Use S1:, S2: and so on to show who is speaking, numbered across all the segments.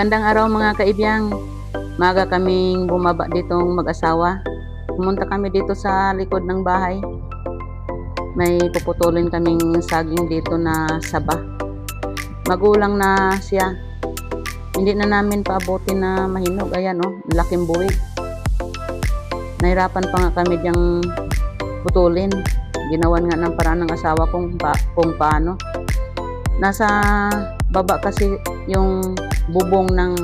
S1: Magandang araw mga kaibiyang. Maga kaming bumaba ditong mag-asawa. Pumunta kami dito sa likod ng bahay. May puputulin kaming saging dito na saba. Magulang na siya. Hindi na namin paabutin na mahinog. Ayan laking buwig. Nahirapan pa nga kami diyang putulin. Ginawan nga ng paraan ng asawa kung paano. Nasa baba kasi yung bubong ng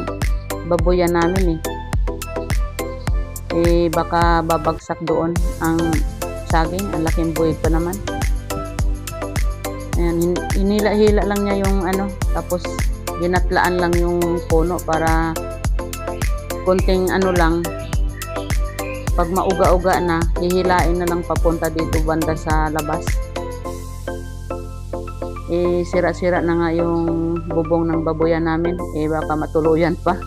S1: baboyan namin baka babagsak doon ang saging. Ang laking buwig pa naman. Ayan, hinila-hila lang niya yung tapos ginatlaan lang yung puno para konting lang, pag mauga-uga na hihilain na lang papunta dito banda sa labas. Sira-sira na nga yung bubong ng baboyan namin, baka matuluyan pa.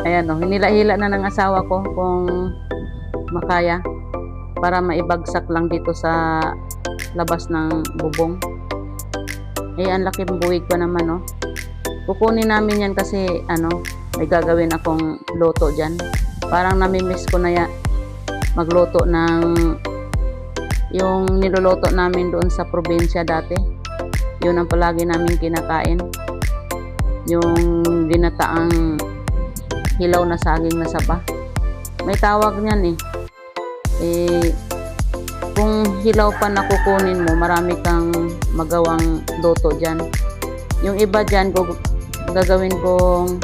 S1: Ayan hinila-hila na ng asawa ko kung makaya para maibagsak lang dito sa labas ng bubong. Ang laking buwig pa naman kukunin namin yan kasi may gagawin akong luto dyan. Parang namimiss ko na magluto ng yung niluluto namin doon sa probinsya dati. Yun ang palagi namin kinakain, yung ginataang hilaw na saging na saba. May tawag niyan kung hilaw pa na kukunin mo, marami kang magawang luto dyan. Yung iba dyan gagawin kong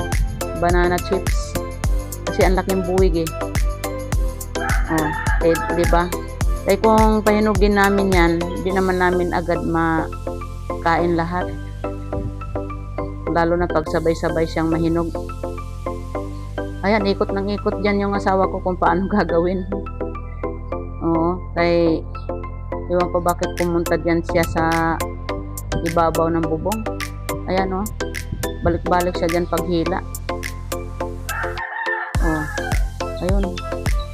S1: banana chips kasi ang laking buwig diba? Kung pahinugin namin yan, hindi naman namin agad makain lahat, lalo na pag sabay-sabay siyang mahinog. Ayan, ikot ng ikot dyan yung asawa ko kung paano gagawin. Iwan ko bakit pumunta dyan siya sa ibabaw ng bubong. Ayan balik-balik siya dyan paghila. Ayun,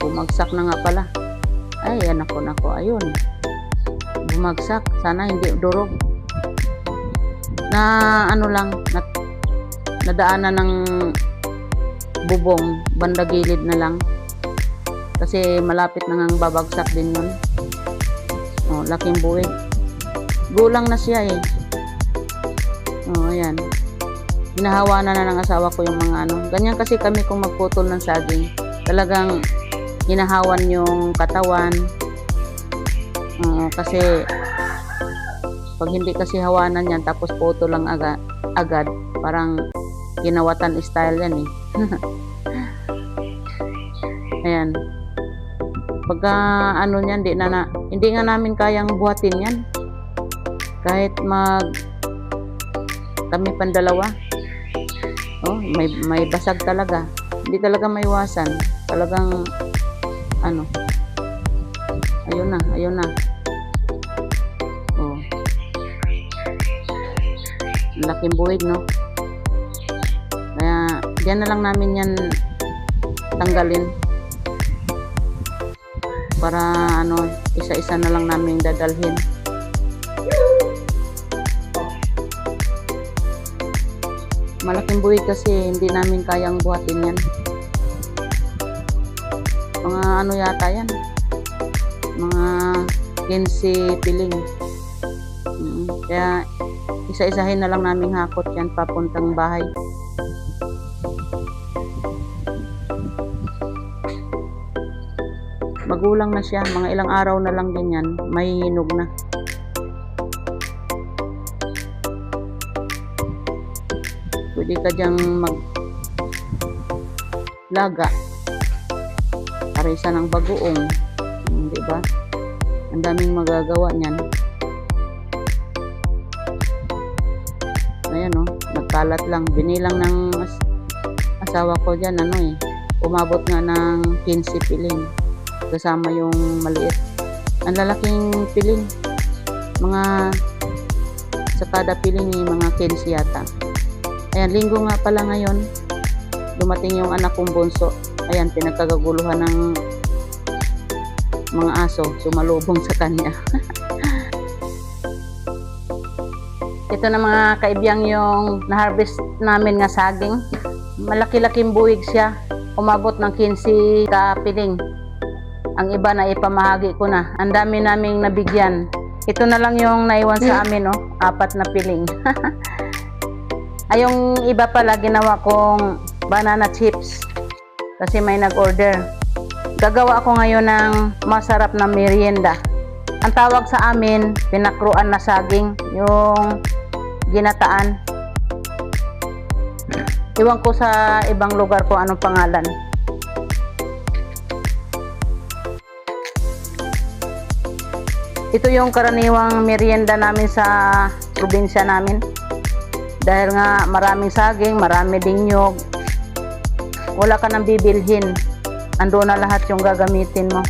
S1: bumagsak na nga pala. Nako, ayun, bumagsak. Sana hindi durog na nadaanan ng bubong, banda gilid na lang kasi malapit na ngang babagsak din yun. Laking buwig, gulang na siya ayan, hinahawanan na ng asawa ko yung mga ganyan kasi kami kung magputol ng saging, talagang hinahawan yung katawan. Kasi pag hindi kasi hawanan yan tapos putol lang agad, parang ginawatan style yan Ayan, pagka niyan, hindi nga namin kayang buhatin yan kahit kami pandalawa. May basag talaga, hindi talaga maiwasan. Talagang ayun na laking buwig kaya diyan na lang namin yan tanggalin para isa-isa na lang namin dadalhin. Malaking buwig kasi hindi namin kayang buhatin yan. Mga yata yan, mga 15 piling. Kaya isa-isahin na lang namin hakot yan papuntang bahay. Magulang na siya, mga ilang araw na lang din yan, mahihinog na. Pwede ka dyang maglaga, parisa ng bagoong, diba? Ang daming magagawa niyan. Ayan nagkalat lang, binilang ng asawa ko dyan umabot nga ng 15 piling kasama yung maliit. Ang lalaking piling, mga sa kada piling mga 15 yata. Ayan, linggo nga pala ngayon, dumating yung anak kong bunso. Ayan, pinagkagaguluhan ng mga aso, sumalubong sa kanya. Ito na mga kaibiyang yung na-harvest namin nga saging. malaki-laking buwig siya. Umabot ng 15 kapiling. Ang iba na ipamahagi ko na. Ang dami naming nabigyan. Ito na lang yung naiwan sa amin, oh. 4 na piling. Ay, yung iba pala ginawa kong banana chips. Kasi may nag-order. Gagawa ako ngayon ng masarap na merienda. Ang tawag sa amin, pinakruan na saging. Yung ginataan. Iwan ko sa ibang lugar kung anong pangalan. Ito yung karaniwang merienda namin sa probinsya namin. Dahil nga maraming saging, marami ding nyog. Wala ka nang bibilhin. Ando na lahat yung gagamitin mo.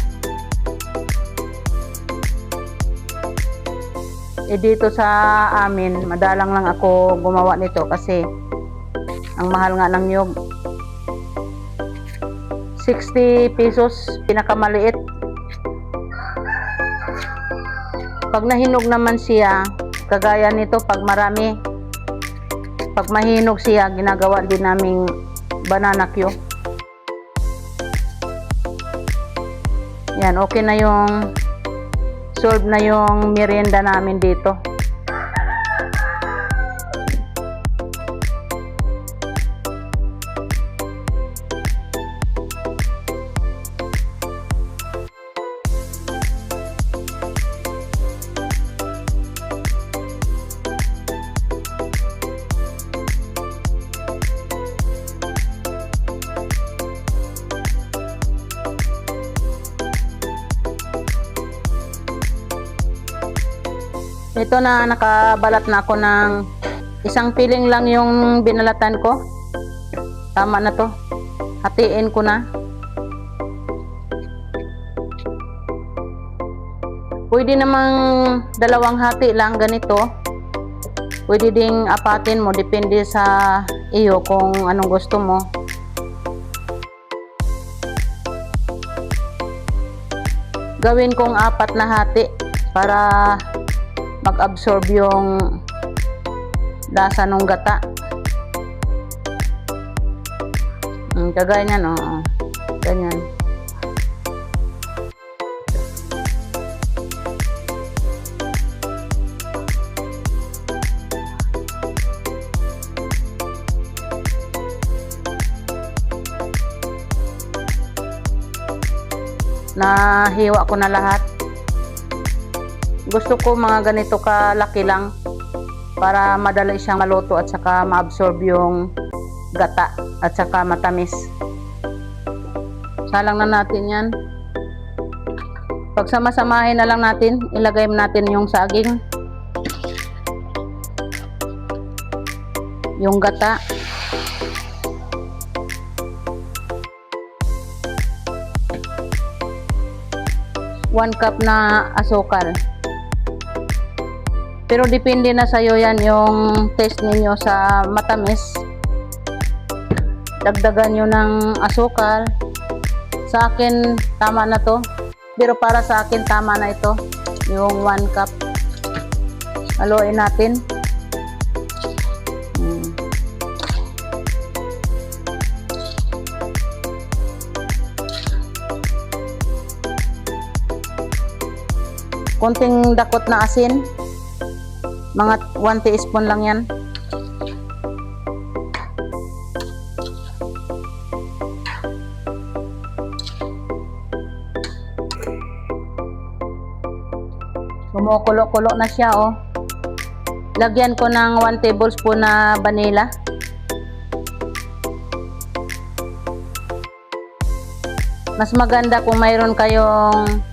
S1: Dito sa amin, madalang lang ako gumawa nito kasi ang mahal nga ng nyog. 60 pesos, pinakamaliit. Pag nahinog naman siya, kagaya nito pag marami, pag mahinog siya, ginagawa din naming banana cue. Yan, okay na yung solve na yung merienda namin dito. Ito na, nakabalat na ako ng isang piling lang yung binalatan ko. Tama na to. Hatiin ko na. Pwede namang dalawang hati lang ganito. Pwede ding apatin mo. Depende sa iyo kung anong gusto mo. Gawin kong 4 na hati para mag-absorb yung lasa ng gata. Kagaya niyan, oh. Ganyan. Nahiwa ko na lahat. Gusto ko mga ganito kalaki lang para madali siyang maluto at saka ma-absorb yung gata at saka matamis. Salang na natin yan. Pagsama-samahin na lang natin, ilagay natin yung saging, yung gata, one cup na asukal. Pero depende na sa'yo yan yung taste ninyo sa matamis. Dagdagan nyo ng asukal. Sa akin, tama na to. Pero para sa akin, tama na ito. Yung 1 cup. Haluin natin. Konting dakot na asin. Mga 1 teaspoon lang yan. Kumukulo-kulo na siya, oh. Lagyan ko ng 1 tablespoon na vanilla. Mas maganda kung mayroon kayong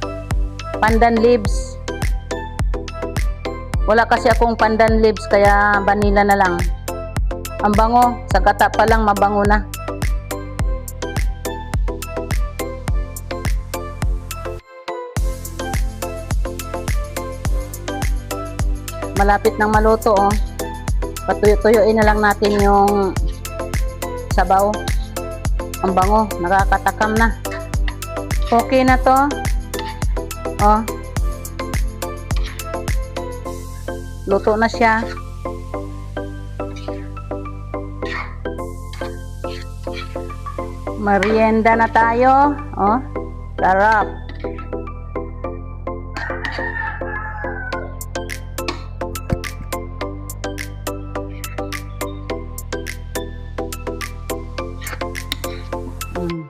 S1: pandan leaves. Wala kasi akong pandan leaves kaya vanilla na lang. Ang bango, sa gata pa lang mabango na. Malapit nang maluto, oh. Patuyo-tuyuin na lang natin yung sabaw. Ang bango, nakakatakam na. Okay na to. Oh. Luto na siya. Merienda na tayo. Oh, sarap. Mm.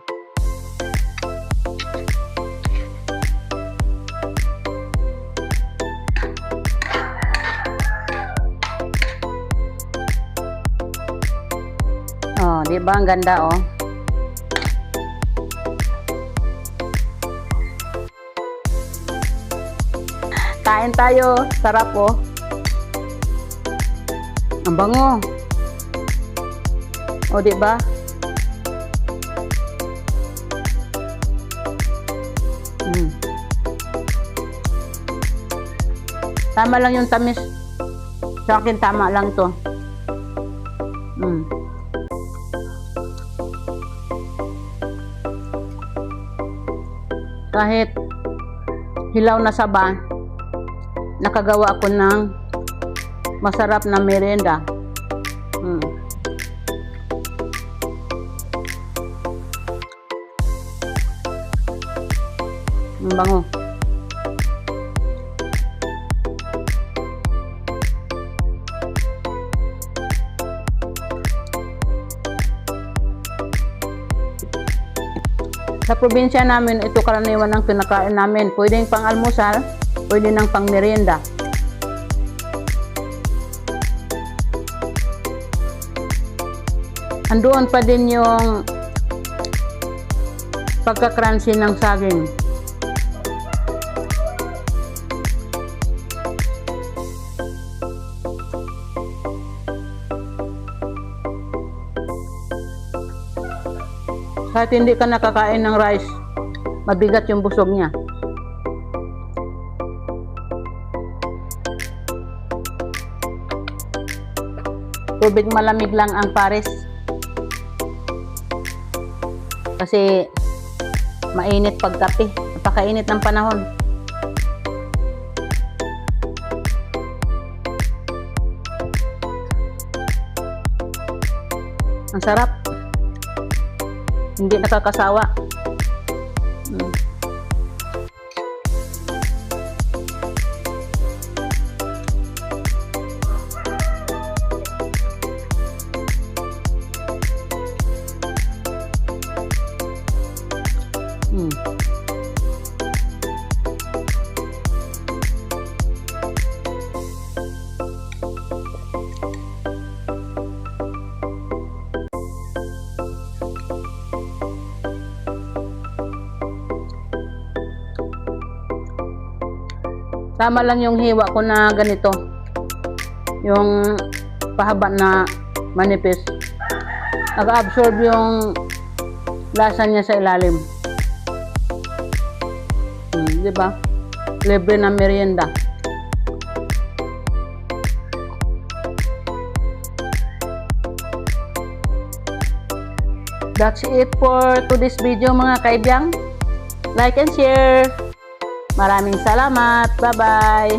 S1: Oh, di ba ang ganda oh? Kain tayo, sarap oh. Ang bango. Oh, di ba? Tama lang yung tamis. Sa akin tama lang to. Kahit hilaw na saba, nakagawa ako ng masarap na merienda. Ang bango. Sa probinsya namin, ito karaniwan ang kinakain namin. Pwedeng pang almusal, pwede nang pang merienda. Andoon pa din yung pagka-crunchy ng saging. Kahit hindi ka nakakain ng rice, mabigat yung busog niya. Tubig malamig lang ang pares. Kasi mainit pag kape. Napakainit ng panahon. Ang sarap. Hindi nakakasawa. Tama lang yung hiwa ko na ganito. Yung pahaba na manipis. Nag-absorb yung lasa niya sa ilalim. Diba? Libre na merienda. That's it for today's video mga kaibiyang. Like and share. Maraming salamat. Bye-bye.